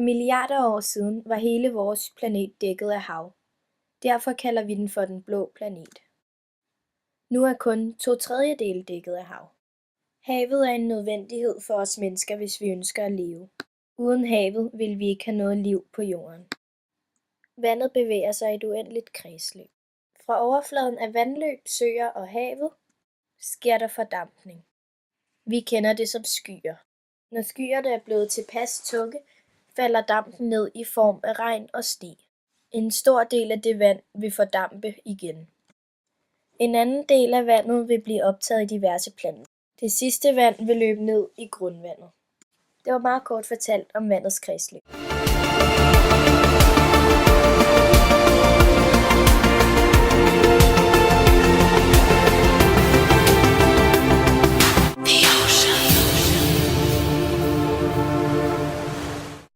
milliarder af år siden var hele vores planet dækket af hav. Derfor kalder vi den for den blå planet. Nu er kun 2/3 dækket af hav. Havet er en nødvendighed for os mennesker, hvis vi ønsker at leve. Uden havet vil vi ikke have noget liv på jorden. Vandet bevæger sig i et uendeligt kredsløb. Fra overfladen af vandløb, søer og havet sker der fordampning. Vi kender det som skyer. Når skyerne er blevet tilpas tunge, falder dampen ned i form af regn og sne. En stor del af det vand vil fordampe igen. En anden del af vandet vil blive optaget i diverse planter. Det sidste vand vil løbe ned i grundvandet. Det var meget kort fortalt om vandets kredsløb.